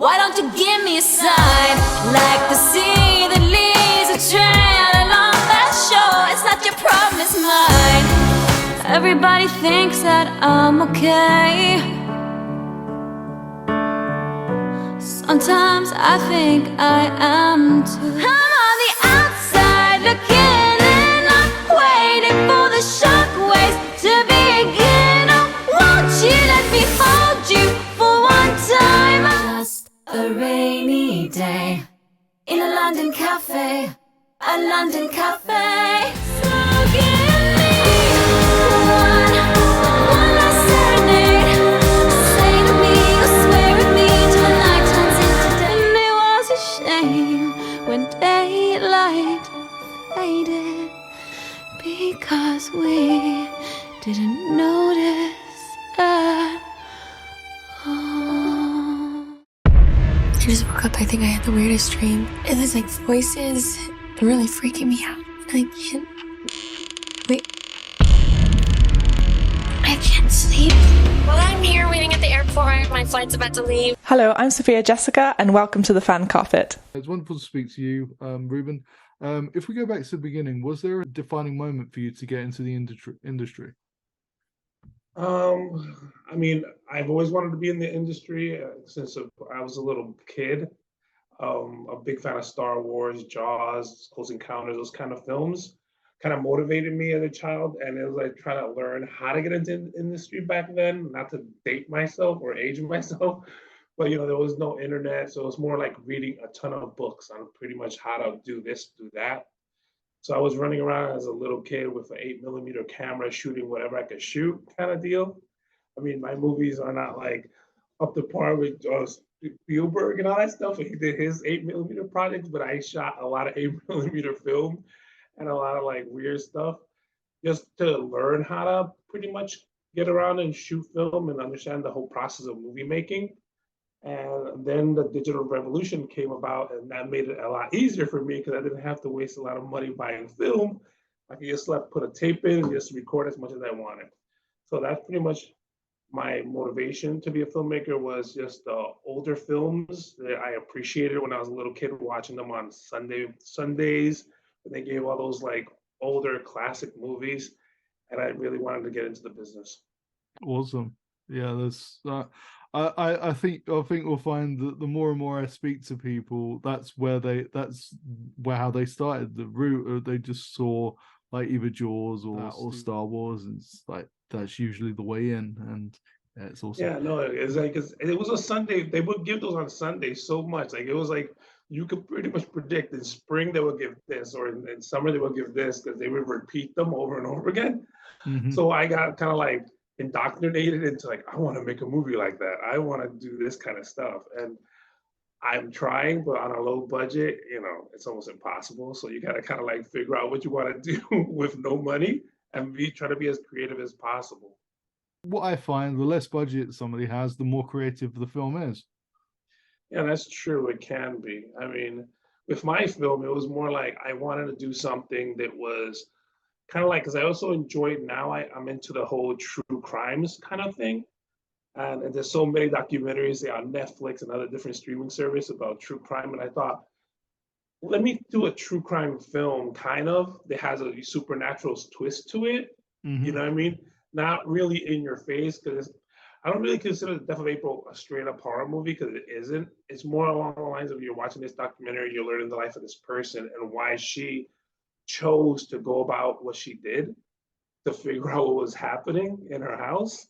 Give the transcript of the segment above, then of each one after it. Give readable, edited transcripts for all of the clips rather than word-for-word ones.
Why don't you give me a sign? Like the sea that leaves a trail along that shore. It's not your problem, it's mine. Everybody thinks that I'm okay. Sometimes I think I am too. I'm on the outside looking in. I'm waiting for the shockwaves to begin. Oh, won't you let me hold you for one time? Just a rainy day in a London cafe, a London cafe. So give me one last serenade. Say to me, or swear at me till the night turns into day. And it was a shame when daylight faded, because we didn't notice at all. I just woke up, I think I had the weirdest dream. It was like voices really freaking me out. I can't... Wait. I can't sleep. Well, I'm here waiting at the airport. My flight's about to leave. Hello, I'm Sophia Jessica, and welcome to The Fan Carpet. It's wonderful to speak to you, Ruben. If we go back to the beginning, was there a defining moment for you to get into the industry? I mean, I've always wanted to be in the industry since I was a little kid. A big fan of Star Wars, Jaws, Close Encounters, those kind of films kind of motivated me as a child. And it was like trying to learn how to get into the industry back then, not to date myself or age myself, but there was no internet. So it was more like reading a ton of books on pretty much how to do this, do that. So I was running around as a little kid with an 8mm camera, shooting whatever I could shoot kind of deal. I mean, my movies are not like up to par with Spielberg and all that stuff. He did his 8mm projects, but I shot a lot of 8mm film and a lot of like weird stuff just to learn how to pretty much get around and shoot film and understand the whole process of movie making. And then the digital revolution came about, and that made it a lot easier for me because I didn't have to waste a lot of money buying film. I could just put a tape in and just record as much as I wanted. So that's pretty much my motivation to be a filmmaker, was just the older films that I appreciated when I was a little kid, watching them on Sundays. And they gave all those like older classic movies, and I really wanted to get into the business. Awesome. Yeah, that's I think we'll find that the more and more I speak to people, that's how they started the route. They just saw like either Jaws or Star Wars, and it's like that's usually the way in. And yeah, it's awesome. Yeah, no, it's like it was a Sunday. They would give those on Sundays so much. Like it was like you could pretty much predict in spring they would give this, or in summer they would give this, because they would repeat them over and over again. Mm-hmm. So I got kind of like indoctrinated into like, I want to make a movie like that. I want to do this kind of stuff. And I'm trying, but on a low budget, it's almost impossible. So you got to kind of like figure out what you want to do with no money and try to be as creative as possible. What I find, the less budget somebody has, the more creative the film is. Yeah, that's true. It can be. I mean, with my film, it was more like I wanted to do something that was kind of like, because I also enjoy now, I'm into the whole true crimes kind of thing. And there's so many documentaries on Netflix and other different streaming services about true crime. And I thought, let me do a true crime film kind of that has a supernatural twist to it. Mm-hmm. You know what I mean? Not really in your face, because I don't really consider The Death of April a straight up horror movie, because it isn't. It's more along the lines of you're watching this documentary, you're learning the life of this person and why she chose to go about what she did to figure out what was happening in her house.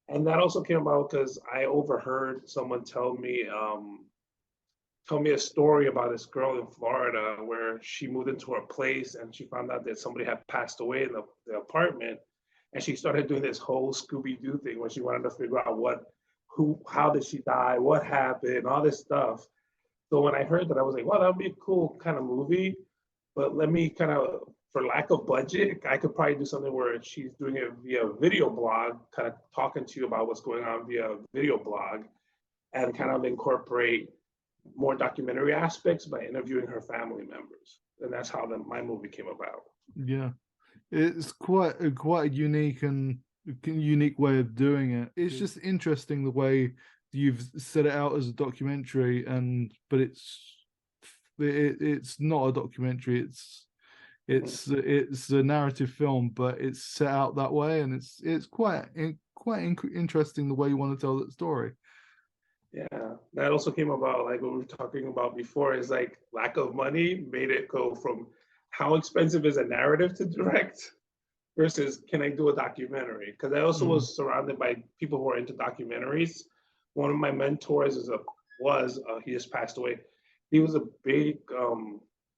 And that also came about because I overheard someone tell me a story about this girl in Florida where she moved into her place and she found out that somebody had passed away in the apartment. And she started doing this whole Scooby-Doo thing where she wanted to figure out how did she die, what happened, all this stuff. So when I heard that, I was like, well, that would be a cool kind of movie. But let me kind of, for lack of budget, I could probably do something where she's doing it via video blog, kind of talking to you about what's going on via video blog, and kind of incorporate more documentary aspects by interviewing her family members. And that's how my movie came about. Yeah. It's quite a unique way of doing it. It's just interesting the way you've set it out as a documentary, but it's not a documentary. It's a narrative film, but it's set out that way, and it's quite interesting the way you want to tell that story. Yeah, that also came about, like what we were talking about before, is like lack of money made it go from how expensive is a narrative to direct versus can I do a documentary? Because I also was surrounded by people who are into documentaries. One of my mentors he just passed away. He was a big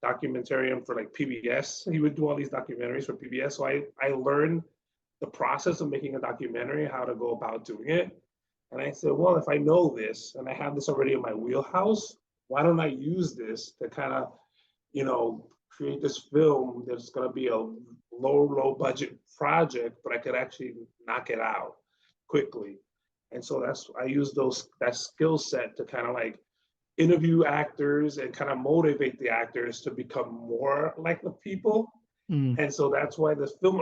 documentarian for like PBS. He would do all these documentaries for PBS. So I learned the process of making a documentary, how to go about doing it. And I said, well, if I know this and I have this already in my wheelhouse, why don't I use this to kind of, create this film that's going to be a low budget project, but I could actually knock it out quickly. And so I use that skill set to kind of like interview actors and kind of motivate the actors to become more like the people. And so that's why the film,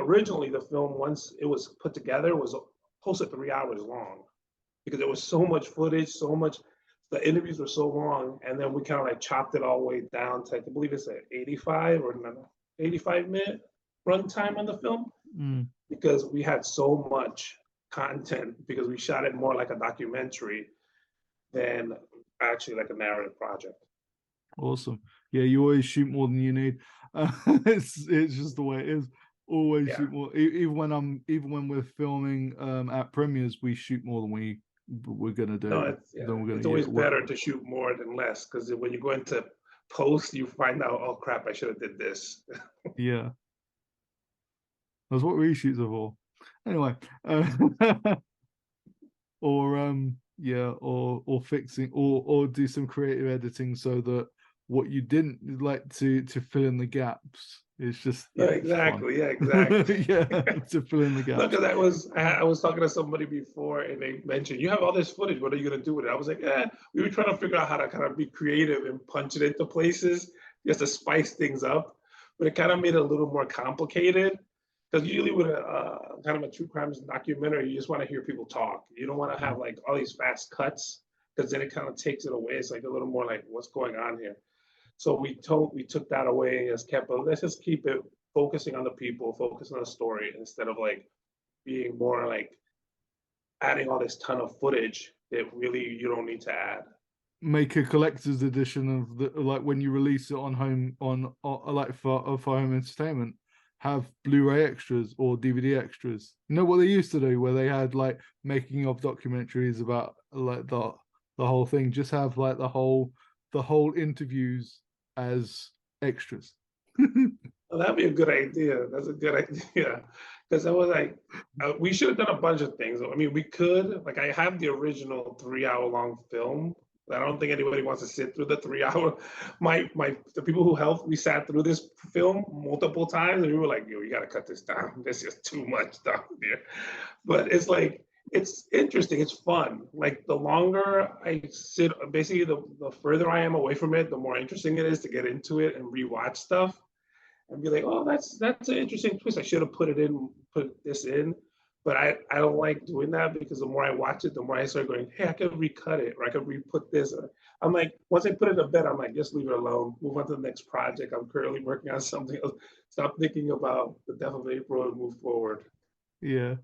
once it was put together, was close to 3 hours long, because there was so much footage, the interviews were so long, and then we kind of like chopped it all the way down to, I believe it's an 85-minute runtime on the film, because we had so much content, because we shot it more like a documentary than actually like a narrative project. Awesome. Yeah, you always shoot more than you need. It's just the way it is. Always shoot more. Even when we're filming at premieres, we shoot more than we're gonna do. No, it's always better to shoot more than less, because when you go into post, you find out, oh crap, I should have did this. Yeah, that's what reshoots are for. Anyway, or fixing, or do some creative editing so that what you didn't like to fill in the gaps. It's just exactly. to fill in the gaps. Look, because I was talking to somebody before, and they mentioned, you have all this footage, what are you gonna do with it? I was like, we were trying to figure out how to kind of be creative and punch it into places just to spice things up, but it kind of made it a little more complicated. Because usually with a kind of a true crime documentary, you just want to hear people talk. You don't want to have like all these fast cuts, because then it kind of takes it away. It's like a little more like, what's going on here? So we took that away and let's just keep it focusing on the people, focus on the story, instead of like being more like adding all this ton of footage that really you don't need to add. Make a collector's edition of like when you release it for home entertainment. Have Blu-ray extras or DVD extras. You know what they used to do, where they had like making of documentaries about like the whole thing. Just have like the whole interviews as extras. Well, that'd be a good idea. That's a good idea. Because I was like, we should have done a bunch of things. I mean, we could, like, I have the original 3-hour-long film. I don't think anybody wants to sit through the 3 hour. The people who helped, we sat through this film multiple times, and we were like, yo, you gotta cut this down. There's just too much stuff here. But it's like, it's interesting, it's fun. Like the longer I sit, basically the further I am away from it, the more interesting it is to get into it and rewatch stuff and be like, oh, that's an interesting twist. I should have put this in. But I don't like doing that, because the more I watch it, the more I start going, hey, I could recut it, or I could re-put this. I'm like, once I put it to bed, I'm like, just leave it alone. Move on to the next project. I'm currently working on something else. Stop thinking about the death of April and move forward. Yeah.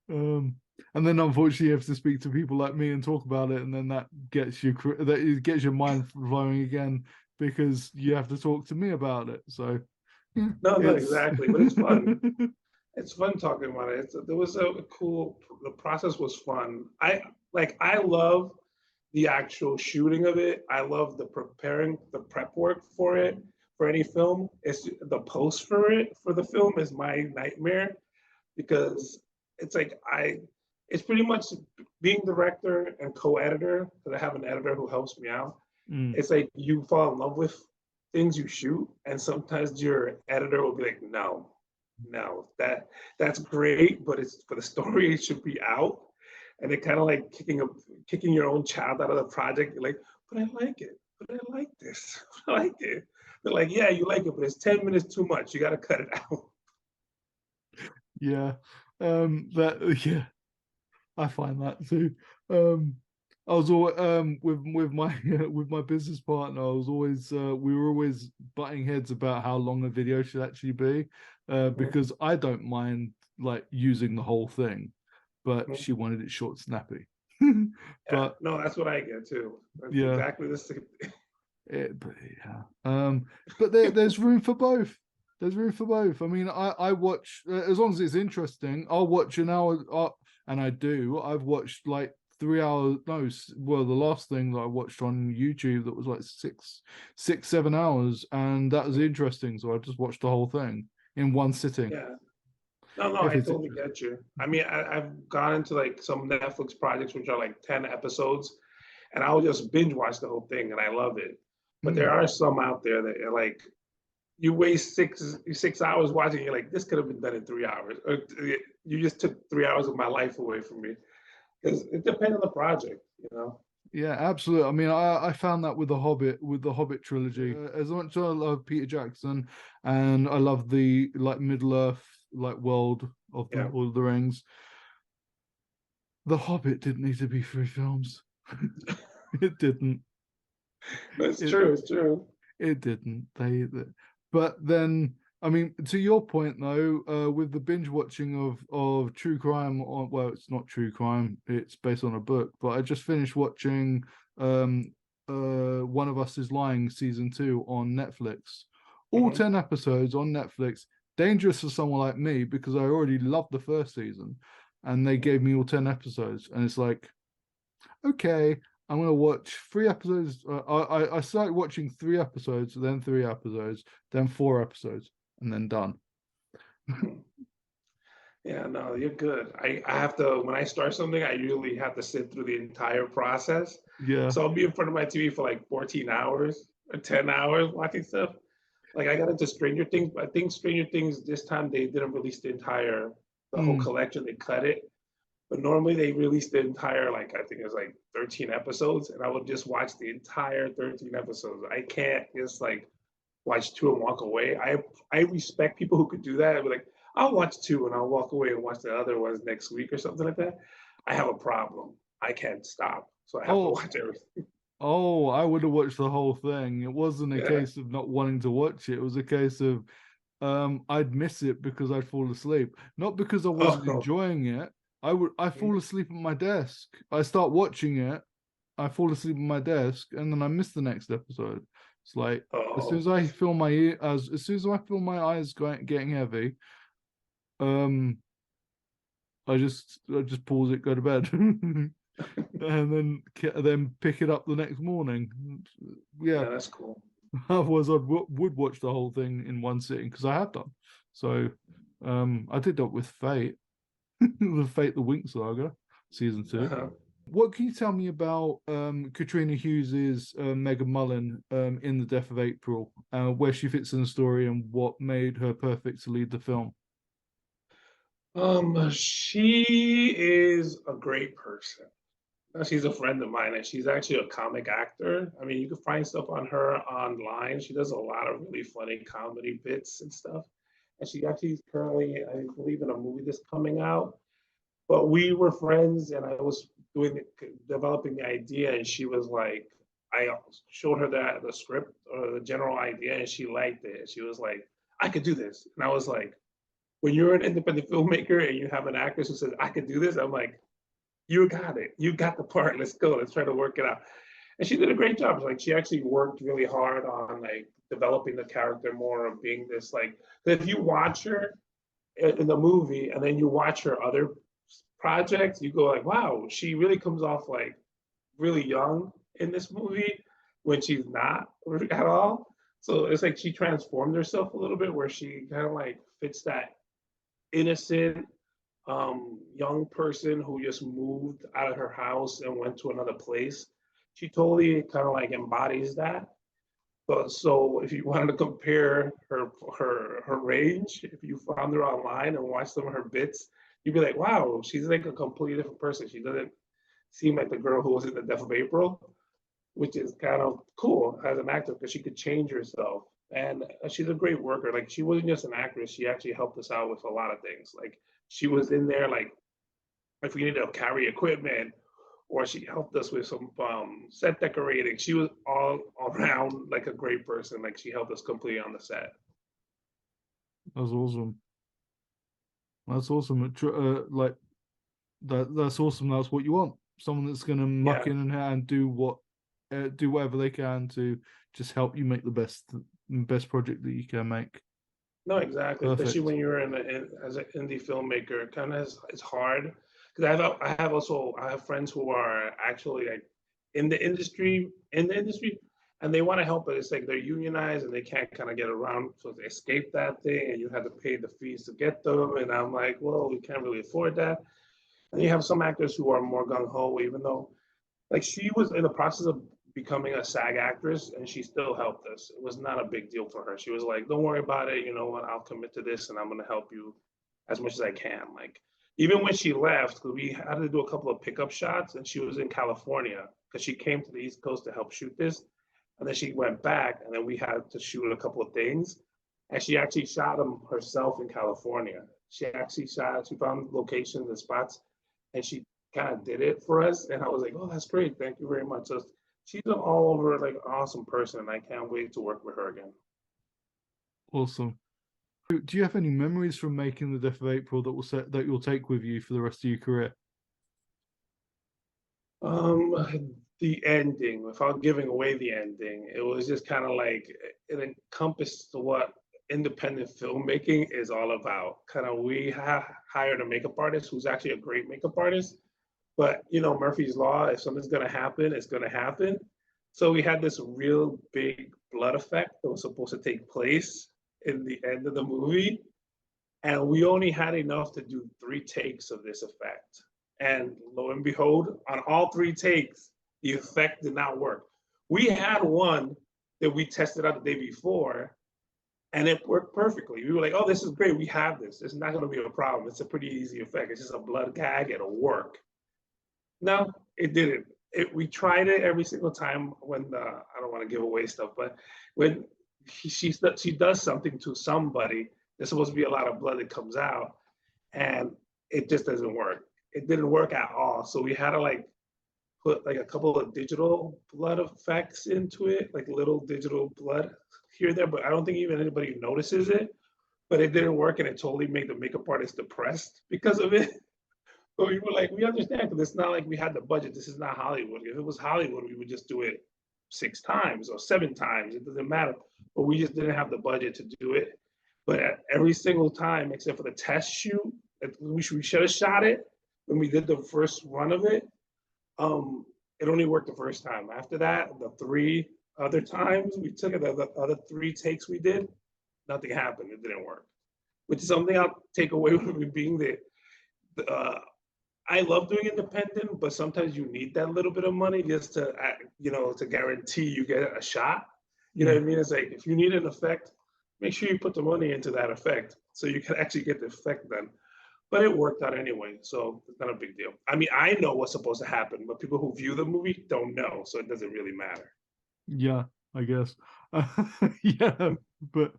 And then unfortunately you have to speak to people like me and talk about it, and then that gets your mind flowing again, because you have to talk to me about it. So no, exactly, but it's fun. It's fun talking about it. The process was fun. I love the actual shooting of it. I love the prep work for it, for any film. It's the post for the film is my nightmare, because it's like it's pretty much being director and co-editor, because I have an editor who helps me out. It's like you fall in love with things you shoot, and sometimes your editor will be like, no, that's great, but it's for the story, it should be out. And it kind of like kicking your own child out of the project. You're like, but I like it, but I like this, I like it. They're like, yeah, you like it, but it's 10 minutes too much, you got to cut it out. Yeah, I find that too. I was always with my with my business partner. I was always we were always butting heads about how long a video should actually be, because I don't mind like using the whole thing, but she wanted it short, snappy. Yeah, But no, that's what I get too. That's yeah, exactly the same. but yeah. But there's room for both. There's room for both. I mean, I watch as long as it's interesting. I'll watch an hour, and I do. I've watched like 3 hours. No, well, the last thing that I watched on YouTube that was like 7 hours, and that was interesting. So I just watched the whole thing in one sitting. Yeah. No, no, If I it's totally interesting. get you. I mean, I've gone into like some Netflix projects which are like 10 episodes, and I'll just binge watch the whole thing, and I love it. But there Mm. are some out there that are like you waste 6 hours watching. You're like, this could have been done in 3 hours. Or you just took 3 hours of my life away from me. Because it depends on the project, you know. Yeah, absolutely. I mean, I found that with the Hobbit trilogy. As much as I love Peter Jackson, and I love the like Middle Earth like world of the Yeah, Lord of the Rings, the Hobbit didn't need to be 3 films. It didn't. it's It true. It's true. it didn't. But then, I mean, to your point though, with the binge watching of true crime, well, it's not true crime, it's based on a book. But I just finished watching um One of Us Is Lying season 2 on Netflix. All Mhm. 10 episodes on Netflix. Dangerous for someone like me because I already loved the first season, and they gave me all 10 episodes, and it's like, okay, I'm gonna watch 3 episodes. I started watching 3 episodes, then 3 episodes, then 4 episodes, and then done. Mhm. Yeah, no, you're good. I have to, when I start something, I usually have to sit through the entire process. Yeah. So I'll be in front of my TV for like 14 hours or 10 hours watching stuff. Like I got into Stranger Things, but I think Stranger Things this time they didn't release the whole Mm. collection, they cut it. But normally they release the entire, like I think it was like 13 episodes, and I would just watch the entire 13 episodes. I can't just like watch two and walk away. I respect people who could do that. I'd be like, I'll watch two and I'll walk away and watch the other ones next week or something like that. I have a problem. I can't stop, so I have to Oh, watch everything. oh, I would have watched the whole thing. It wasn't a Yeah. case of not wanting to watch it. It was a case of I'd miss it because I'd fall asleep. Not because I wasn't Oh, enjoying it. I fall asleep at my desk. I start watching it, I fall asleep at my desk, and then I miss the next episode. It's like as soon oh, as I feel my ear, as soon as I feel my eyes getting heavy, um, I just pause it, go to bed, and then pick it up the next morning. Yeah, yeah, that's cool. otherwise would watch the whole thing in one sitting because I have done. So, I did that with Fate, the Fate the Wink Saga, season 2. Uh-huh. What can you tell me about Katrina Hughes's Meagan Mullen in The Death of April, where she fits in the story and what made her perfect to lead the film? She is a great person. She's a friend of mine, and she's actually a comic actor. I mean, you can find stuff on her online. She does a lot of really funny comedy bits and stuff. And she actually is currently, I believe, in a movie that's coming out. But we were friends, and I was developing the idea, and she was like, I showed her the script or the general idea, and she liked it. She was like, I could do this, and I was like, when you're an independent filmmaker and you have an actress who says, I could do this, I'm like, you got it. You got the part. Let's go. Let's try to work it out. And she did a great job. Like she actually worked really hard on like developing the character more of being this like. If you watch her in the movie and then you watch her other projects, you go like, wow, she really comes off like really young in this movie when she's not at all. So it's like she transformed herself a little bit where she kind of like fits that innocent young person who just moved out of her house and went to another place. She totally kind of like embodies that. But so if you wanted to compare her range, if you found her online and watched some of her bits, you'd be like, wow, she's like a completely different person. She doesn't seem like the girl who was in The Death of April, which is kind of cool as an actor because she could change herself. And she's a great worker. Like she wasn't just an actress; she actually helped us out with a lot of things. Like she was in there, like if we needed to carry equipment or she helped us with some set decorating. She was all around like a great person. Like she helped us completely on the set. That's awesome. That's awesome. Like that's awesome. That's what you want. Someone that's going to muck Yeah. in and do whatever they can to just help you make the best project that you can make. No, exactly. Especially Perfect. when you're as an indie filmmaker, kind of it's hard because I have friends who are actually like in the industry, and they want to help, but it's like they're unionized and they can't kind of get around to escape that thing, and you have to pay the fees to get them. And I'm like, well, we can't really afford that. And you have some actors who are more gung ho, even though like she was in the process of becoming a SAG actress and she still helped us. It was not a big deal for her. She was like, don't worry about it. You know what? I'll commit to this and I'm going to help you as much as I can. Like, even when she left, we had to do a couple of pickup shots and she was in California because she came to the East Coast to help shoot this. And then she went back and then we had to shoot a couple of things. And she actually shot them herself in California. She found locations and spots and she kind of did it for us. And I was like, oh, that's great. Thank you very much. So she's an all over like awesome person. And I can't wait to work with her again. Awesome. Do you have any memories from making The Death of April that you'll take with you for the rest of your career? The ending, without giving away the ending, it was just kind of like it encompassed what independent filmmaking is all about. Kind of, we hired a makeup artist who's actually a great makeup artist, but you know, Murphy's Law, if something's gonna happen, it's gonna happen. So we had this real big blood effect that was supposed to take place in the end of the movie. And we only had enough to do 3 takes of this effect. And lo and behold, on all 3 takes, the effect did not work. We had one that we tested out the day before, and it worked perfectly. We were like, oh, this is great. We have this. It's not going to be a problem. It's a pretty easy effect. It's just a blood gag. It'll work. No, it didn't. We tried it every single time when I don't want to give away stuff, but when she does something to somebody, there's supposed to be a lot of blood that comes out, and it just doesn't work. It didn't work at all. So we had to like put like a couple of digital blood effects into it, like little digital blood here and there, but I don't think even anybody notices it. But it didn't work, and it totally made the makeup artist depressed because of it. But we were like, we understand, because it's not like we had the budget. This is not Hollywood. If it was Hollywood, we would just do it 6 times or 7 times. It doesn't matter. But we just didn't have the budget to do it. But at every single time, except for the test shoot, we should have shot it when we did the first run of it. It only worked the first time. After that, the 3 other times we took it, the other 3 takes we did, nothing happened. It didn't work. Which is something I'll take away with me being there. I love doing independent, but sometimes you need that little bit of money just to, you know, to guarantee you get a shot. You know what I mean? It's like, if you need an effect, make sure you put the money into that effect so you can actually get the effect done. But it worked out anyway, so it's not a big deal. I mean, I know what's supposed to happen, but people who view the movie don't know, so it doesn't really matter. Yeah, I guess. Yeah, but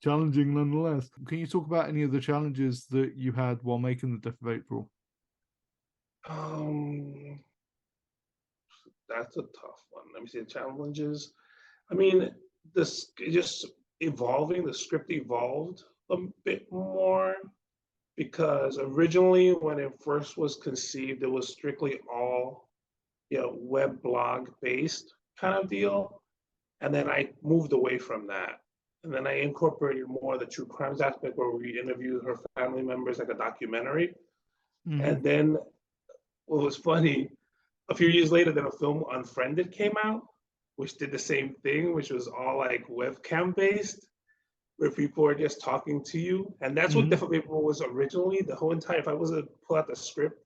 challenging nonetheless. Can you talk about any of the challenges that you had while making The Death of April? That's a tough one. Let me see the challenges. I mean, this just evolving, the script evolved a bit more, because originally when it first was conceived, it was strictly all, you know, web blog based kind of deal. And then I moved away from that. And then I incorporated more of the true crimes aspect, where we interviewed her family members like a documentary. Mm-hmm. And then what was funny, a few years later, then a film Unfriended came out, which did the same thing, which was all like webcam based, where people are just talking to you. And that's what Death of April was originally. The whole entire, if I was to pull out the script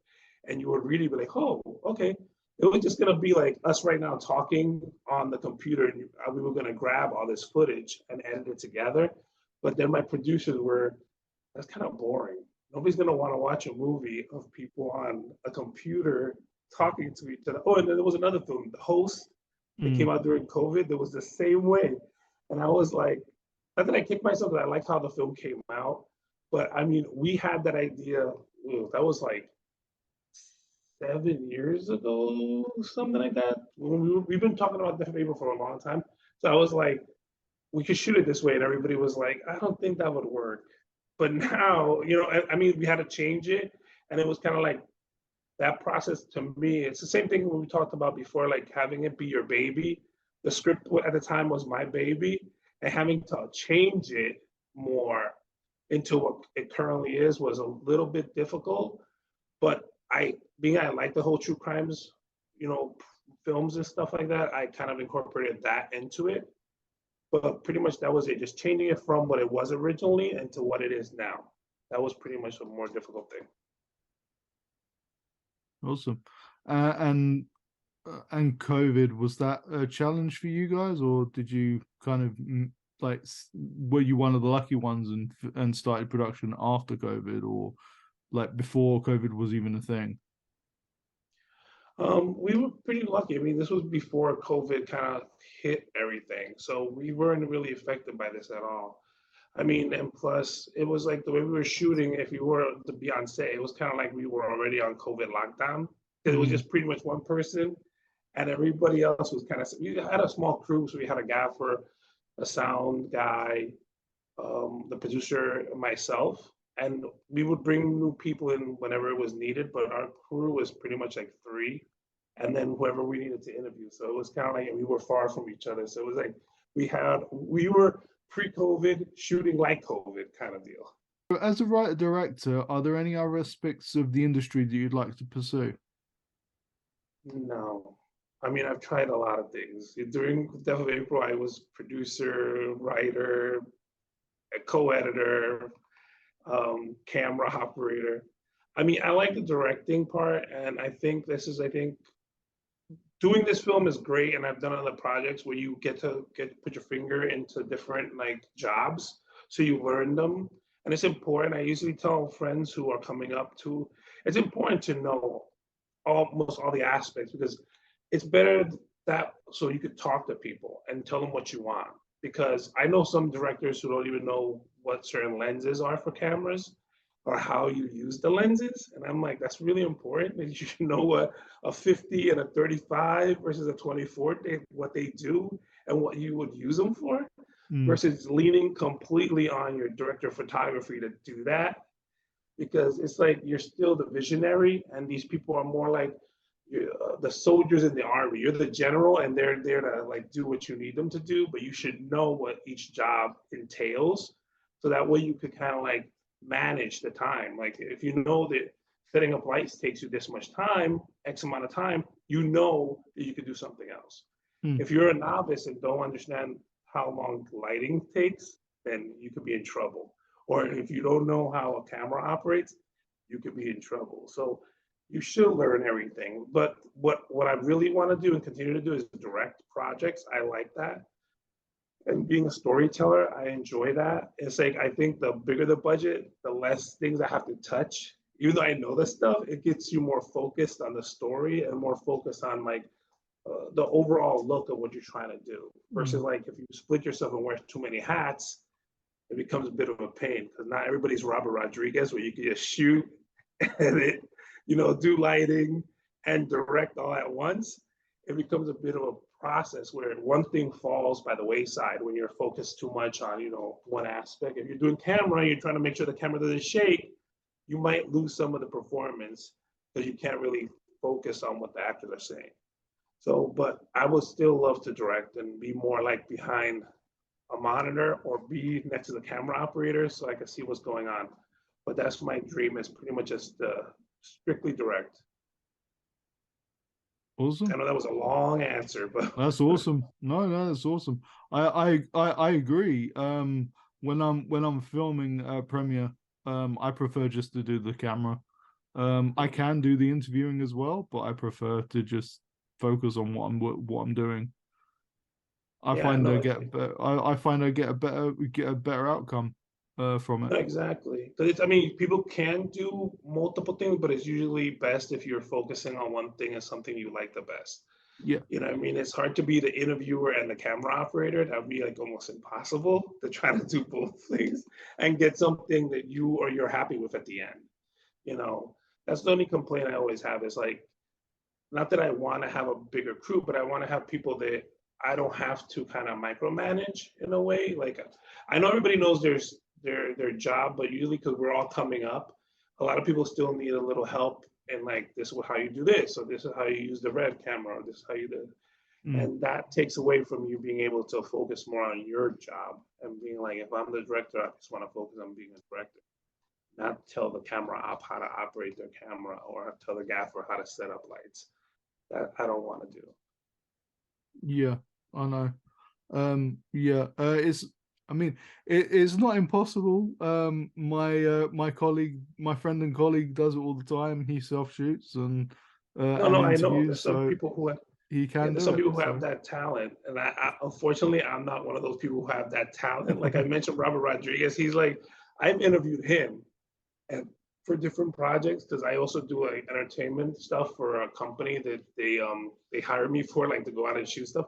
and you would read it, be like, oh, okay. It was just gonna be like us right now talking on the computer, and we were gonna grab all this footage and edit it together. But then my producers were, that's kind of boring. Nobody's gonna want to watch a movie of people on a computer talking to each other. Oh, and then there was another film, The Host, that came out during COVID. That was the same way, and I was like, not that I kicked myself, because I liked how the film came out. But I mean, we had that idea. That was like 7 years ago, something like that. We've been talking about Death April for a long time. So I was like, we could shoot it this way. And everybody was like, I don't think that would work. But now, I mean, we had to change it. And it was kind of like that process to me. It's the same thing when we talked about before, like having it be your baby. The script at the time was my baby, and having to change it more into what it currently is was a little bit difficult. But I like the whole true crimes, films and stuff like that, I kind of incorporated that into it. But pretty much that was it, just changing it from what it was originally into what it is now. That was pretty much a more difficult thing. Awesome. And COVID, was that a challenge for you guys, or did you kind of were you one of the lucky ones and started production after COVID, or like before COVID was even a thing? We were pretty lucky. I mean, this was before COVID kind of hit everything, so we weren't really affected by this at all. I mean, and plus, it was like the way we were shooting. If you were to be on set, it was kind of like we were already on COVID lockdown. It was just pretty much one person, and everybody else was kind of. We had a small crew, so we had a gaffer, a sound guy, the producer, myself, and we would bring new people in whenever it was needed. But our crew was pretty much like three, and then whoever we needed to interview. So it was kind of like we were far from each other. So it was like we were pre-COVID shooting like COVID kind of deal. As a writer director, are there any other aspects of the industry that you'd like to pursue? No. I mean, I've tried a lot of things. During Death of April, I was producer, writer, a co-editor, camera operator. I mean, I like the directing part, and I think doing this film is great, and I've done other projects where you get to put your finger into different like jobs, so you learn them, and it's important. I usually tell friends who are coming up to, it's important to know almost all the aspects, because it's better that so you could talk to people and tell them what you want. Because I know some directors who don't even know what certain lenses are for cameras or how you use the lenses. And I'm like, that's really important that you should know what a 50 and a 35 versus a 24, what they do and what you would use them for, versus leaning completely on your director of photography to do that. Because it's like you're still the visionary, and these people are more like the soldiers in the army. You're the general, and they're there to like do what you need them to do, but you should know what each job entails, so that way you could kind of like manage the time. Like if you know that setting up lights takes you this much time, X amount of time, you know that you could do something else. If you're a novice and don't understand how long lighting takes, then you could be in trouble. Or if you don't know how a camera operates, you could be in trouble. So you should learn everything. But what I really want to do and continue to do is direct projects. I like that. And being a storyteller, I enjoy that. It's like, I think the bigger the budget, the less things I have to touch. Even though I know this stuff, it gets you more focused on the story and more focused on like the overall look of what you're trying to do. Versus like if you split yourself and wear too many hats, it becomes a bit of a pain, because not everybody's Robert Rodriguez, where you can just shoot and do lighting and direct all at once. It becomes a bit of a process where one thing falls by the wayside when you're focused too much on one aspect. If you're doing camera, you're trying to make sure the camera doesn't shake, you might lose some of the performance because you can't really focus on what the actors are saying. So, but I would still love to direct and be more like behind a monitor or be next to the camera operator so I can see what's going on. But that's my dream, is pretty much just strictly direct. Awesome. I know that was a long answer, but that's awesome. No, that's awesome. I agree. When I'm filming premiere, I prefer just to do the camera. I can do the interviewing as well, but I prefer to just focus on what I'm doing. I find I get a better outcome from it. Exactly. Because I mean, people can do multiple things, but it's usually best if you're focusing on one thing and something you like the best. Yeah. I mean, it's hard to be the interviewer and the camera operator. That would be like almost impossible to try to do both things and get something that you're happy with at the end. That's the only complaint I always have is like, not that I want to have a bigger crew, but I want to have people that I don't have to kind of micromanage in a way. Like I know everybody knows their job, but usually because we're all coming up, a lot of people still need a little help. And like, this is how you do this, or this is how you use the red camera, or this is how you do it. Mm. And that takes away from you being able to focus more on your job and being like, if I'm the director, I just want to focus on being a director, not tell the camera op how to operate their camera or tell the gaffer how to set up lights. That I don't want to do. Yeah, I know. Yeah, it's. I mean, it's not impossible. My colleague, my friend and colleague, does it all the time. He self shoots and No, I know. interviews, There's some so people who have, he yeah, can there's do some it. people who So have that talent, and unfortunately I'm not one of those people who have that talent. Like I mentioned, Robert Rodriguez. He's like, I've interviewed him, and for different projects because I also do like entertainment stuff for a company that they hire me for, like to go out and shoot stuff.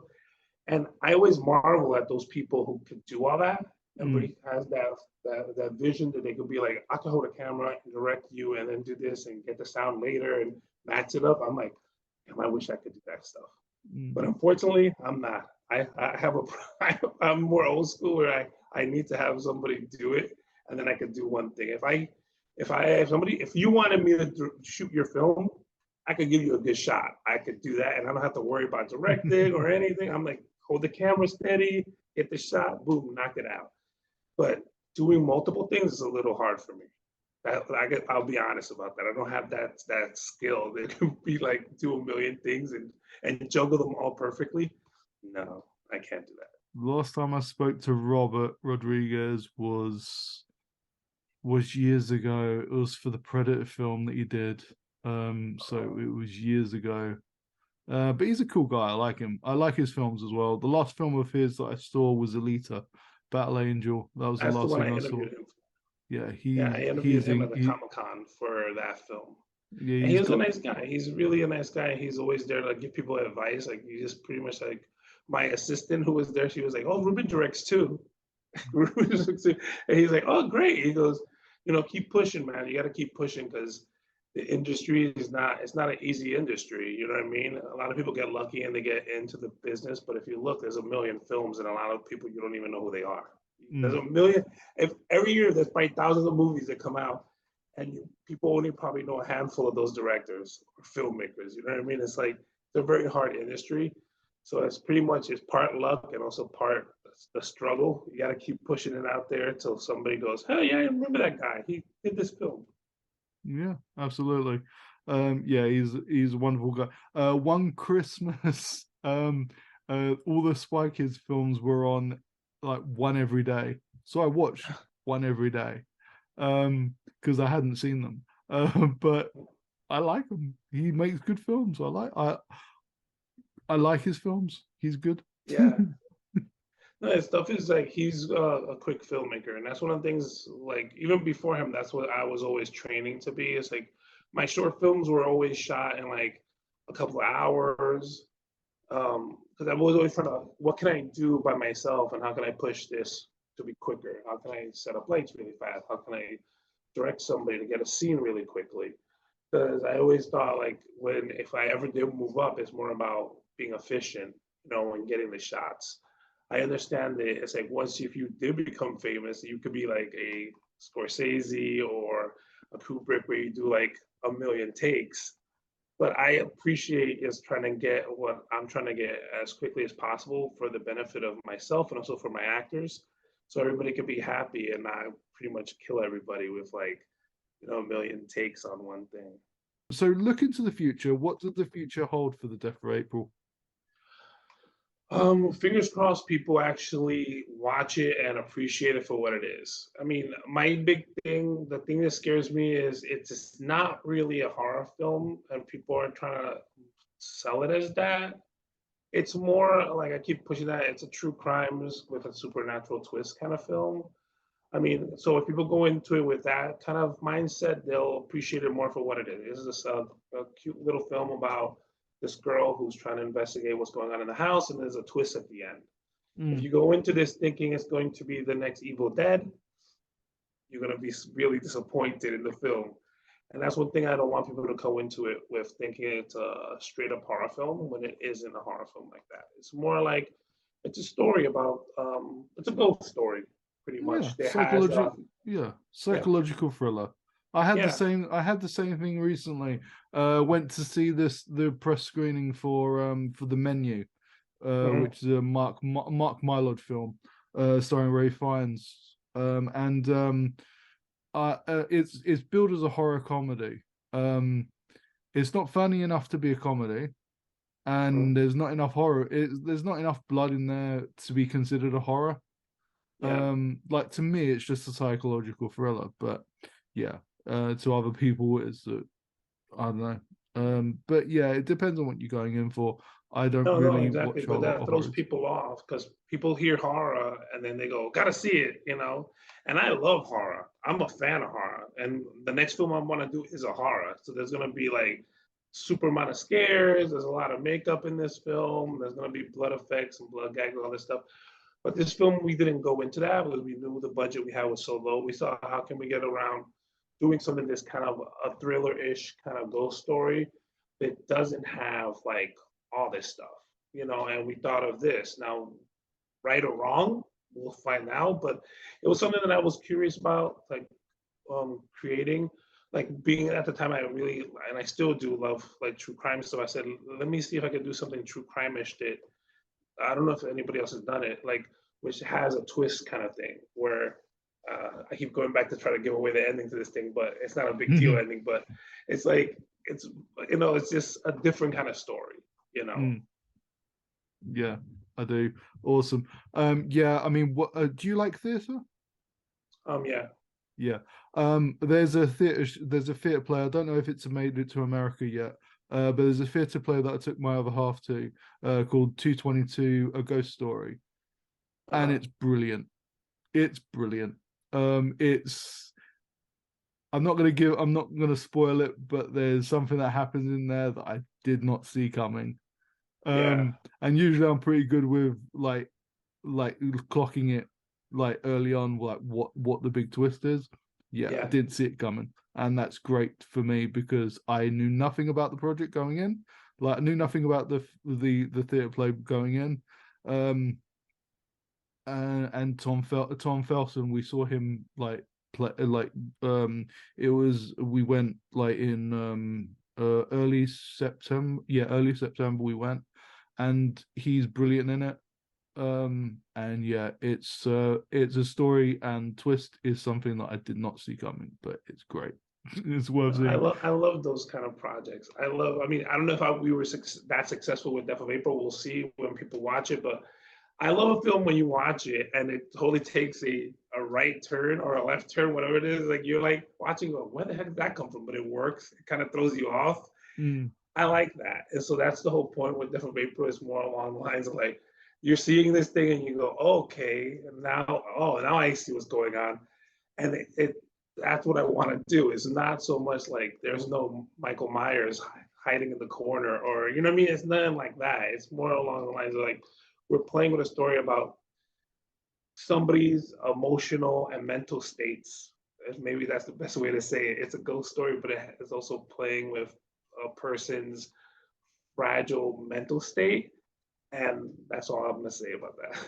And I always marvel at those people who could do all that. Everybody has that vision that they could be like, I can hold a camera and direct you and then do this and get the sound later and match it up. I'm like, damn, I wish I could do that stuff. But unfortunately, I'm not. I have I'm more old school where I need to have somebody do it and then I could do one thing. If you wanted me to shoot your film, I could give you a good shot. I could do that and I don't have to worry about directing or anything. I'm like, hold the camera steady, get the shot, boom, knock it out. But doing multiple things is a little hard for me. I'll be honest about that. I don't have that skill that can be like do a million things and juggle them all perfectly. No, I can't do that. last time I spoke to Robert Rodriguez was years ago. It was for the Predator film that he did. So it was years ago. But he's a cool guy. I like him. I like his films as well. The last film of his that I saw was Alita, Battle Angel. That was the That's the last one I thing I saw. interviewed him. Yeah, Yeah, I interviewed him at the Comic-Con for that film. Yeah, And he he's was a got. nice guy. He's really a nice guy. He's always there to like, give people advice. Like he just pretty much like my assistant who was there, she was like, oh, Ruben directs too. Ruben directs too. And he's like, oh, great. He goes, keep pushing, man. You got to keep pushing because the industry it's not an easy industry. You know what I mean? A lot of people get lucky and they get into the business. But if you look, there's a million films and a lot of people, you don't even know who they are. There's a million. If every year there's probably thousands of movies that come out, and people only probably know a handful of those directors or filmmakers. You know what I mean? It's like it's a very hard industry, so it's pretty much it's part luck and also part the struggle. You got to keep pushing it out there until somebody goes, "Hey, yeah, I remember that guy. He did this film." Yeah, absolutely. Yeah, he's a wonderful guy. One Christmas, all the Spy Kids films were on like one every day, so I watched one every day, because I hadn't seen them. But I like him. He makes good films. I like his films. He's good. Yeah. No, his stuff is like he's a quick filmmaker, and that's one of the things. Like even before him, that's what I was always training to be. It's like my short films were always shot in like a couple of hours, because I was always trying to, what can I do by myself, and how can I push this to be quicker? How can I set up lights really fast? How can I direct somebody to get a scene really quickly? Because I always thought like if I ever did move up, it's more about being efficient, and getting the shots. I understand that it's like once if you did become famous, you could be like a Scorsese or a Kubrick where you do like a million takes. But I appreciate is trying to get what I'm trying to get as quickly as possible for the benefit of myself and also for my actors, so everybody can be happy and not pretty much kill everybody with like a million takes on one thing. So look into the future. What does the future hold for the Death for April? Fingers crossed people actually watch it and appreciate it for what it is. I mean, my big thing, the thing that scares me is it's not really a horror film and people are trying to sell it as that. It's more like I keep pushing that it's a true crimes with a supernatural twist kind of film. I mean, so if people go into it with that kind of mindset, they'll appreciate it more for what it is. This is a cute little film about this girl who's trying to investigate what's going on in the house, and there's a twist at the end. If you go into this thinking it's going to be the next Evil Dead, you're going to be really disappointed in the film. And that's one thing I don't want people to go into it with, thinking it's a straight up horror film when it isn't a horror film like that. It's more like it's a story about it's a ghost story pretty Yeah, much. It has yeah, psychological thriller. I had the yeah, same thing recently. Went to see the press screening for the Menu, mhm, which is a Mark Mylod film, starring Ray Fiennes. It's billed as a horror comedy. Um, it's not funny enough to be a comedy, mhm, and there's not enough horror. There's not enough blood in there to be considered a horror. yeah. Like to me, it's just a psychological thriller, but yeah, to other people, I don't know. But yeah, it depends on what you're going in for. I don't No, really exactly. watch a But lot that of throws horrors. people off because people hear horror and then they go, gotta see it, you know? And I love horror. I'm a fan of horror. And the next film I want to do is a horror. So there's going to be like super amount of scares. There's a lot of makeup in this film. There's going to be blood effects and blood gags and all this stuff. But this film, we didn't go into that because we knew the budget we had was so low. We saw how can we get around doing something that's kind of a thriller-ish kind of ghost story that doesn't have like all this stuff, you know, and we thought of this. Now, right or wrong, we'll find out, but it was something that I was curious about, like creating, like being at the time I really, and I still do love like true crime stuff. I said, let me see if I could do something true crime-ish that I don't know if anybody else has done it, like which has a twist kind of thing where I keep going back to try to give away the ending to this thing, but it's not a big deal ending, but it's like it's you know, it's just a different kind of story, you know. Mm, yeah, I do. Awesome. Yeah, I mean, what do you like theatre? Yeah. Yeah. There's a theatre play. I don't know if it's made it to America yet. But there's a theatre play that I took my other half to, called 222: A Ghost Story, and Uh, it's brilliant. It's brilliant. It's I'm not gonna spoil it, but there's something that happens in there that I did not see coming. yeah. And usually I'm pretty good with like clocking it like early on, like what the big twist is. Yeah, I Yeah. didn't see it coming, and that's great for me because I knew nothing about the project going in. Like I knew nothing about the theatre play going in. And Tom Felton, we saw him like play like it was we went like in early September. Yeah, early September we went, and he's brilliant in it. And yeah, it's a story, and twist is something that I did not see coming, but it's great. It's worth seeing. I love those kind of projects. I mean, I don't know if we were that successful with Death of April. We'll see when people watch it, but I love a film when you watch it and it totally takes a right turn or a left turn, whatever it is. Like you're like watching, oh, where the heck did that come from? But it works. It kind of throws you off. Mm. I like that. And so that's the whole point with Death of April is more along the lines of like, you're seeing this thing and you go, okay, and now I see what's going on. And it that's what I want to do. It's not so much like there's no Michael Myers hiding in the corner or, you know what I mean? It's nothing like that. It's more along the lines of like, we're playing with a story about somebody's emotional and mental states. Maybe that's the best way to say it. It's a ghost story, but it is also playing with a person's fragile mental state. And that's all I'm going to say about that.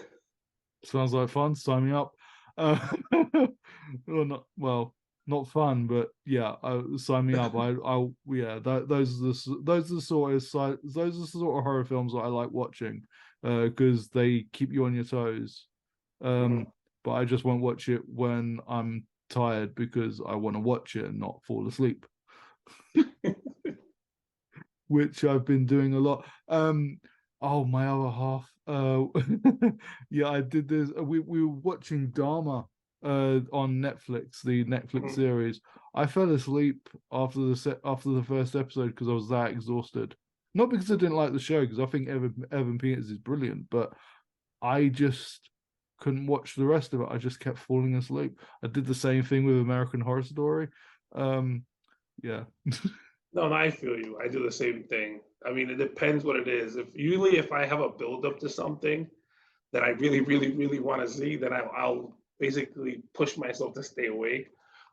Sounds like fun. Sign me up. Uh, not fun, but yeah, sign me up. Yeah, those are the sort of horror films that I like watching, because they keep you on your toes. Mhm. But I just won't watch it when I'm tired because I want to watch it and not fall asleep, which I've been doing a lot. Oh, my other half. Yeah, I did this. We were watching Dharma on Netflix, the Netflix Mhm. series. I fell asleep after the first episode because I was that exhausted. Not because I didn't like the show, because I think Evan Peters is brilliant, but I just couldn't watch the rest of it. I just kept falling asleep. I did the same thing with American Horror Story. Yeah. No, no, I feel you. I do the same thing. I mean, it depends what it is. If I have a build up to something that I really, really, really want to see, then I'll basically push myself to stay awake.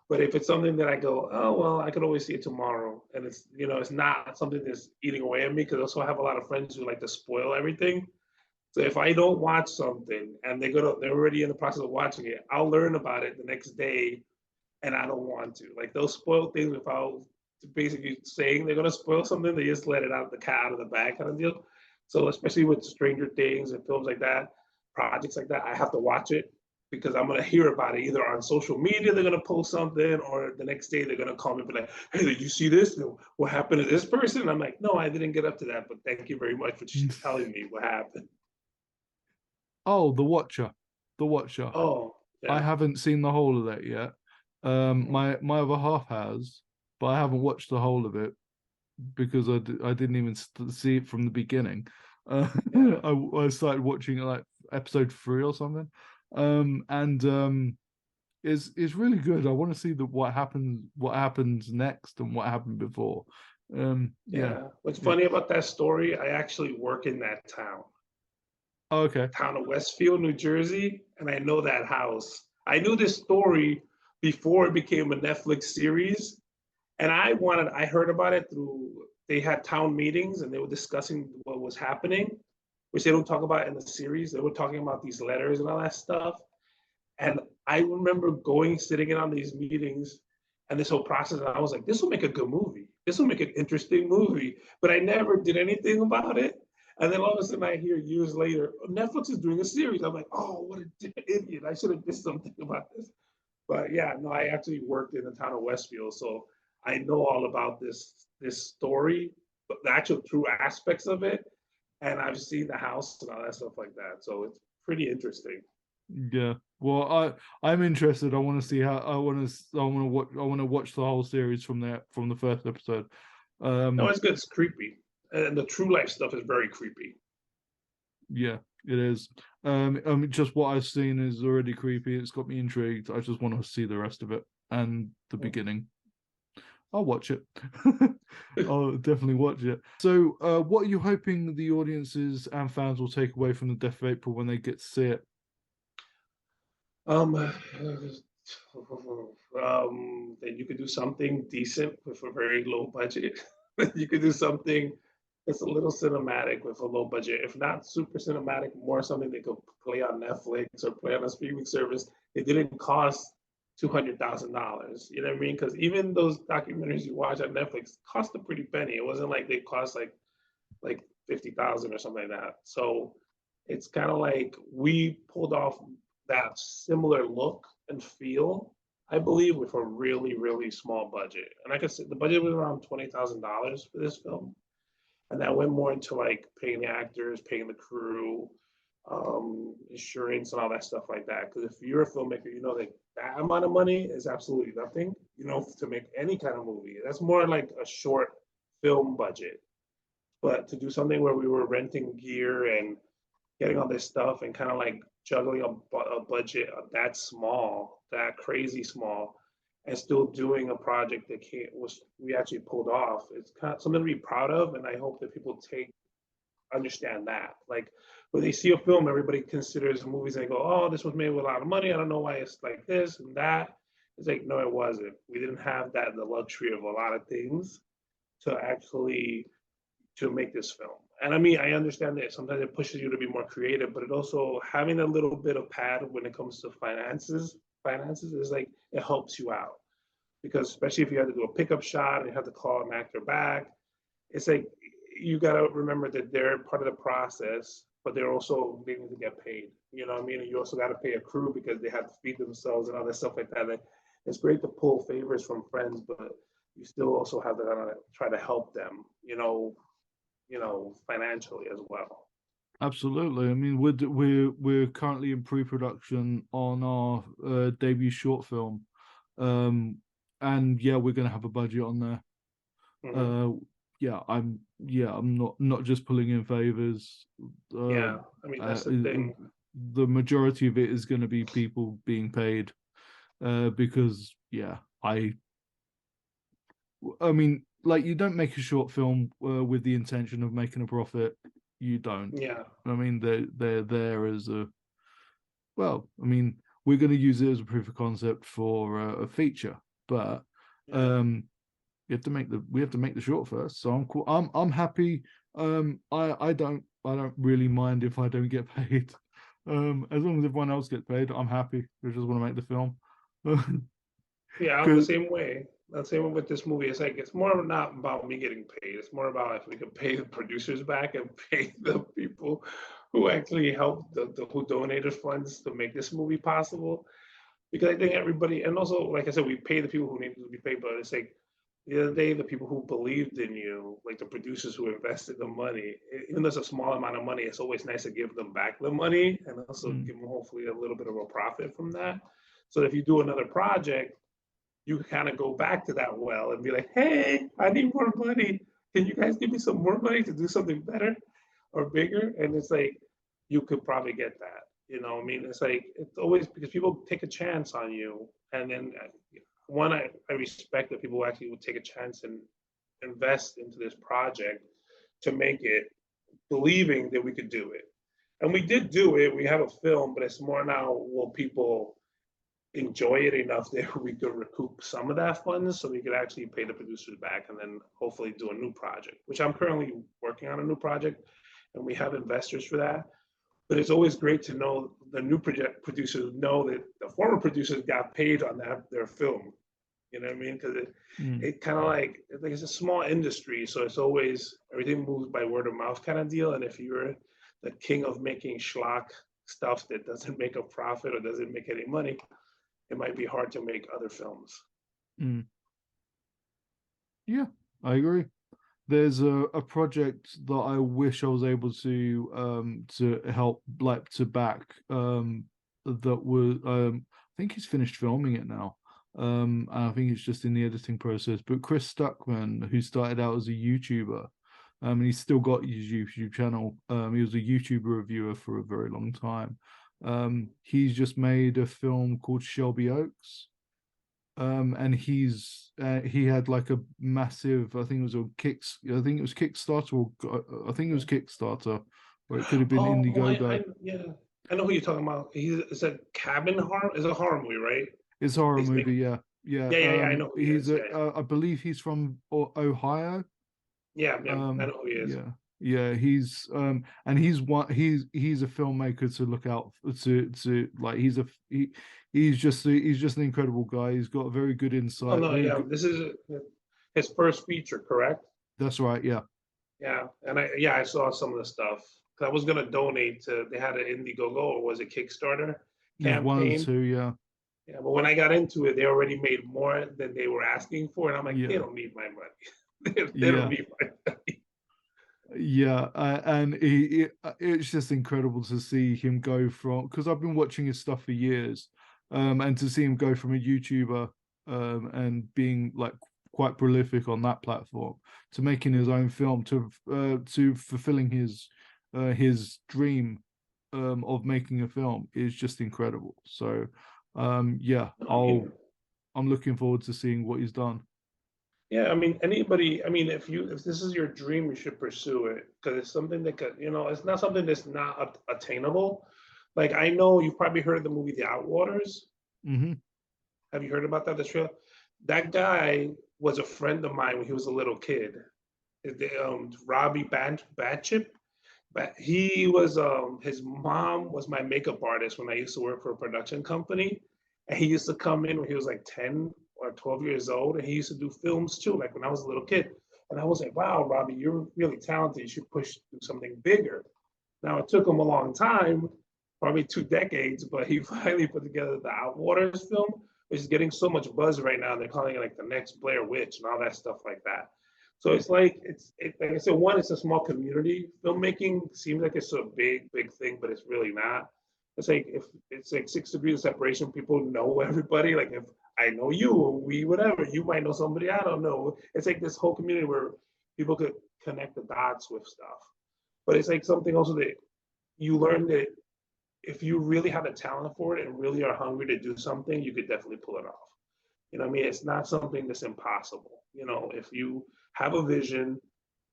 But if it's something that I go, oh well, I could always see it tomorrow, and it's it's not something that's eating away at me, because also I have a lot of friends who like to spoil everything. So if I don't watch something and they're already in the process of watching it, I'll learn about it the next day, and I don't want to. Like those spoiled things, without basically saying they're gonna spoil something, they just let it out, the cat out of the bag kind of deal. So especially with Stranger Things and films like that, projects like that, I have to watch it, because I'm gonna hear about it either on social media, they're gonna post something, or the next day they're gonna call me and be like, "Hey, did you see this? What happened to this person?" And I'm like, "No, I didn't get up to that, but thank you very much for telling me what happened." Oh, The Watcher. The Watcher. Oh, I yeah. haven't seen the whole of that yet. My other half has, but I haven't watched the whole of it because I didn't even see it from the beginning. I started watching it like episode 3 or something. And is really good. I want to see what happens next and what happened before. Yeah. What's Yeah. funny about that story, I actually work in that town. Oh, okay. Town of Westfield, New Jersey, and I know that house. I knew this story before it became a Netflix series, and I heard about it through, they had town meetings and they were discussing what was happening, which they don't talk about in the series. They were talking about these letters and all that stuff. And I remember sitting in on these meetings and this whole process, and I was like, this will make a good movie. This will make an interesting movie. But I never did anything about it. And then all of a sudden I hear years later, Netflix is doing a series. I'm like, oh, what an idiot. I should have did something about this. But yeah, no, I actually worked in the town of Westfield. So I know all about this story, but the actual true aspects of it. And I've seen the house and all that stuff like that. So it's pretty interesting. Yeah. Well, I'm interested. I want to see how. I want to watch the whole series from the first episode. No, it's good. It's creepy. And the true life stuff is very creepy. Yeah, it is. Just what I've seen is already creepy. It's got me intrigued. I just want to see the rest of it and the beginning. I'll watch it. I'll definitely watch it. So, what are you hoping the audiences and fans will take away from the Death of April when they get to see it? That you could do something decent with a very low budget. You could do something that's a little cinematic with a low budget. If not super cinematic, more something they could play on Netflix or play on a streaming service. It didn't cost $200,000. You know what I mean? Because even those documentaries you watch on Netflix cost a pretty penny. It wasn't like they cost like 50,000 or something like that. So it's kind of like we pulled off that similar look and feel, I believe, with a really, really small budget. And like I said, the budget was around $20,000 for this film. And that went more into like paying the actors, paying the crew, insurance, and all that stuff like that. Because if you're a filmmaker, you know that amount of money is absolutely nothing, to make any kind of movie. That's more like a short film budget. But to do something where we were renting gear and getting all this stuff and kind of like juggling a budget that small, that crazy small, and still doing a project that we actually pulled off. It's kind of something to be proud of, and I hope that people understand that. Like when they see a film, everybody considers movies and they go, "Oh, this was made with a lot of money. I don't know why it's like this and that." It's like, no, it wasn't. We didn't have the luxury of a lot of things to make this film. And I mean, I understand that sometimes it pushes you to be more creative, but it also, having a little bit of pad when it comes to finances is like, it helps you out. Because especially if you have to do a pickup shot and you have to call an actor back, it's like, you got to remember that they're part of the process, but they're also needing to get paid. You know what I mean? And you also got to pay a crew because they have to feed themselves and all that stuff like that. And it's great to pull favors from friends, but you still also have to try to help them, financially as well. Absolutely. I mean, we're currently in pre-production on our debut short film, and yeah, we're gonna have a budget on there. Mhm. I'm not just pulling in favors. Yeah, I mean, that's the thing. The majority of it is going to be people being paid, because I mean, like, you don't make a short film with the intention of making a profit. You don't. Yeah. I mean, they're there as I mean, we're going to use it as a proof of concept for a feature. but Yeah. we have to make the short first. So I'm cool. I'm happy. I don't really mind if I don't get paid. As long as everyone else gets paid, I'm happy. I just want to make the film. Yeah, I'm the 'Cause- same way. The same way with this movie. It's like it's more not about me getting paid. It's more about if we could pay the producers back and pay the people who actually helped the who donated funds to make this movie possible. Because I think everybody, and also like I said, we pay the people who need to be paid, but it's like the other day, the people who believed in you, like the producers who invested the money, even though it's a small amount of money, it's always nice to give them back the money and also Mm. give them hopefully a little bit of a profit from that. So if you do another project, you kind of go back to that well and be like, hey, I need more money. Can you guys give me some more money to do something better or bigger? And it's like, you could probably get that. You know, I mean, it's like, it's always because people take a chance on you. And then one, I respect that people actually would take a chance and invest into this project to make it, believing that we could do it. And we did do it. We have a film, but it's more now, will people enjoy it enough that we could recoup some of that funds so we could actually pay the producers back and then hopefully do a new project, which I'm currently working on a new project and we have investors for that. But it's always great to know the new project producers know that the former producers got paid on their film. You know what I mean? Because it kind of like it's a small industry, so it's always everything moves by word of mouth kind of deal. And if you're the king of making schlock stuff that doesn't make a profit or doesn't make any money, it might be hard to make other films. Mm. Yeah, I agree. There's a project that I wish I was able to help like to back that was I think he's finished filming it now. And I think it's just in the editing process. But Chris Stuckmann, who started out as a YouTuber, and he's still got his YouTube channel. He was a YouTuber reviewer for a very long time. He's just made a film called Shelby Oaks. And he had like a massive, I think it was I think it was Kickstarter, or I think it was Kickstarter, or it could have been Indiegogo. Yeah, I know who you're talking about. It's a cabin horror. It's a horror movie, right? It's a horror They movie, think- yeah, yeah. yeah. I know who he He's is. I believe he's from Ohio. Yeah, I know who he is. Yeah, he's and he's a filmmaker to look out to like he's just an incredible guy. He's got a very good Oh insight. no, yeah, this is his first feature, correct? That's right, yeah. Yeah, and I saw some of the stuff. 'Cause I was gonna donate to. They had an Indiegogo or was it Kickstarter There's one or campaign? two, yeah. Yeah, but when I got into it, they already made more than they were asking for, and I'm like, they Yeah. don't need my money. They Yeah. don't need my money. Yeah, and it's just incredible to see him go from, because I've been watching his stuff for years, and to see him go from a YouTuber, and being like quite prolific on that platform to making his own film to fulfilling his dream of making a film is just incredible. So, yeah, I'm looking forward to seeing what he's done. Yeah, I mean, anybody. I mean, if this is your dream, you should pursue it because it's something that could, it's not something that's not attainable. Like I know you've probably heard of the movie The Outwaters. Mm-hmm. Have you heard about that? That guy was a friend of mine when he was a little kid. Robbie Batchip. But he was his mom was my makeup artist when I used to work for a production company. And he used to come in when he was like 10 or 12 years old. And he used to do films too, like when I was a little kid. And I was like, wow, Robbie, you're really talented. You should push do something bigger. Now it took him a long time, probably 2 decades, but he finally put together the Outwaters film, which is getting so much buzz right now. They're calling it like the next Blair Witch and all that stuff like that. So it's like like I said, one, it's a small community. Filmmaking seems like it's a big thing, but it's really not. It's like if it's like 6 degrees of separation, people know everybody. Like if I know you or we whatever, you might know somebody I don't know. It's like this whole community where people could connect the dots with stuff. But it's like something also that you learn that if you really have the talent for it and really are hungry to do something, you could definitely pull it off. You know what I mean? It's not something that's impossible. If you have a vision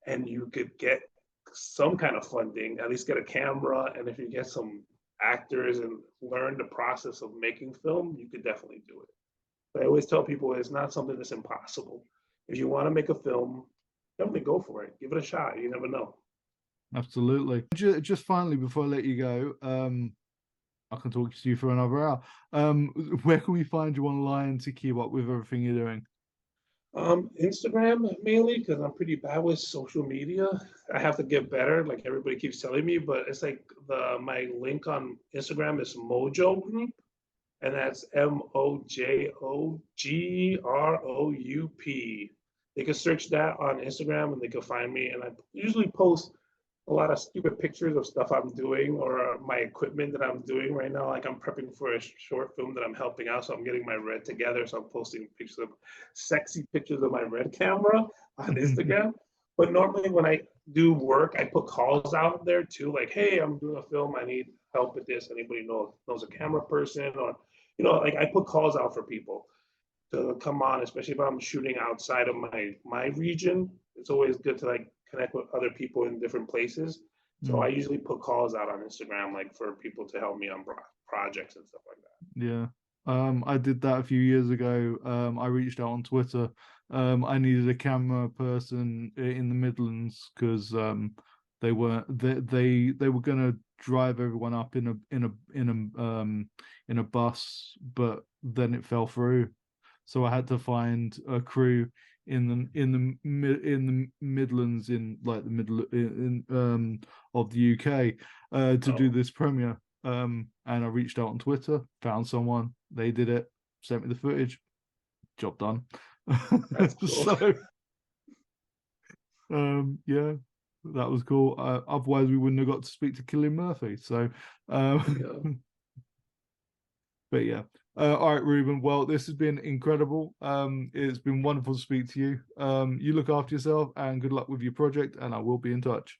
and you could get some kind of funding, at least get a camera, and if you get some actors and learn the process of making film, you could definitely do it. But I always tell people it's not something that's impossible. If you want to make a film, definitely go for it. Give it a shot. You never know. Absolutely. Just finally, before I let you go, I can talk to you for another hour. Where can we find you online to keep up with everything you're doing? Instagram mainly, because I'm pretty bad with social media. I have to get better, like everybody keeps telling me, but it's like my link on Instagram is Mojo Group, and that's MOJOGROUP. They can search that on Instagram and they can find me. And I usually post a lot of stupid pictures of stuff I'm doing or my equipment that I'm doing right now. Like I'm prepping for a short film that I'm helping out. So I'm getting my Red together. So I'm posting pictures of sexy pictures of my Red camera on Instagram. But normally when I do work, I put calls out there too. Like, hey, I'm doing a film. I need help with this. Anybody knows a camera person? Or, like I put calls out for people to come on, especially if I'm shooting outside of my region. It's always good to like connect with other people in different places. So I usually put calls out on Instagram, like for people to help me on projects and stuff like that. Yeah. I did that a few years ago. I reached out on Twitter. I needed a camera person in the Midlands because they were going to drive everyone up in a bus, but then it fell through. So I had to find a crew in the Midlands, in like the middle of the UK to do this premiere. And I reached out on Twitter, found someone, they did it, sent me the footage, job done. That's cool. So yeah, that was cool. Otherwise we wouldn't have got to speak to Cillian Murphy. So Yeah. but yeah. All right, Ruben. Well, this has been incredible. It's been wonderful to speak to you. You look after yourself and good luck with your project, and I will be in touch.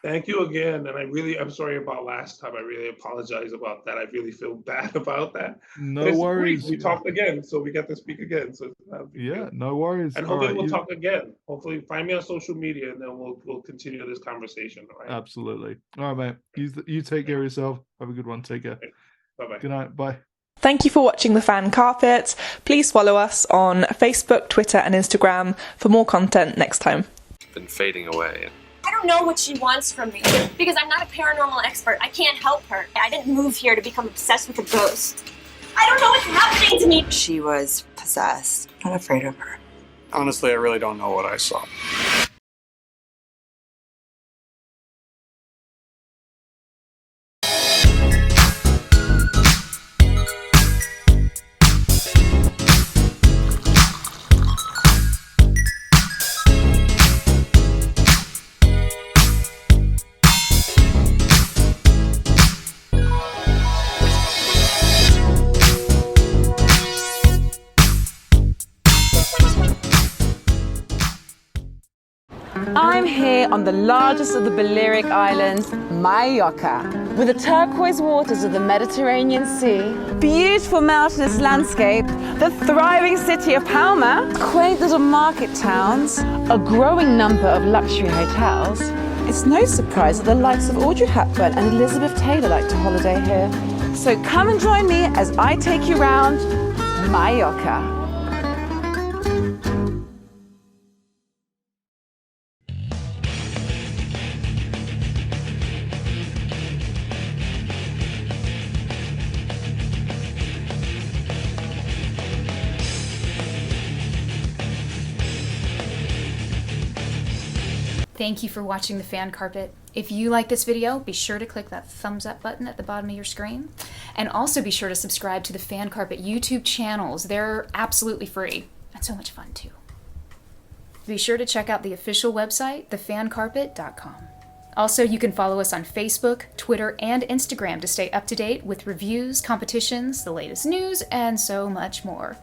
Thank you again. And I'm sorry about last time. I really apologize about that. I really feel bad about that. No worries. We talked again, so we got to speak again. So yeah, no worries. And hopefully we'll talk again. Hopefully find me on social media and then we'll continue this conversation. All right. Absolutely. All right, mate. You take care of yourself. Have a good one. Take care. Bye-bye. Good night. Bye. Thank you for watching The Fan Carpet. Please follow us on Facebook, Twitter and Instagram for more content next time. Been fading away. I don't know what she wants from me because I'm not a paranormal expert. I can't help her. I didn't move here to become obsessed with a ghost. I don't know what's happening to me. She was possessed. I'm not afraid of her. Honestly, I really don't know what I saw. I'm here on the largest of the Balearic Islands, Mallorca, with the turquoise waters of the Mediterranean Sea, beautiful mountainous landscape, the thriving city of Palma, quaint little market towns, a growing number of luxury hotels. It's no surprise that the likes of Audrey Hepburn and Elizabeth Taylor like to holiday here. So come and join me as I take you round Mallorca. Thank you for watching The Fan Carpet. If you like this video, be sure to click that thumbs up button at the bottom of your screen. And also be sure to subscribe to the Fan Carpet YouTube channels. They're absolutely free and so much fun too. Be sure to check out the official website, thefancarpet.com. Also, you can follow us on Facebook, Twitter, and Instagram to stay up to date with reviews, competitions, the latest news, and so much more.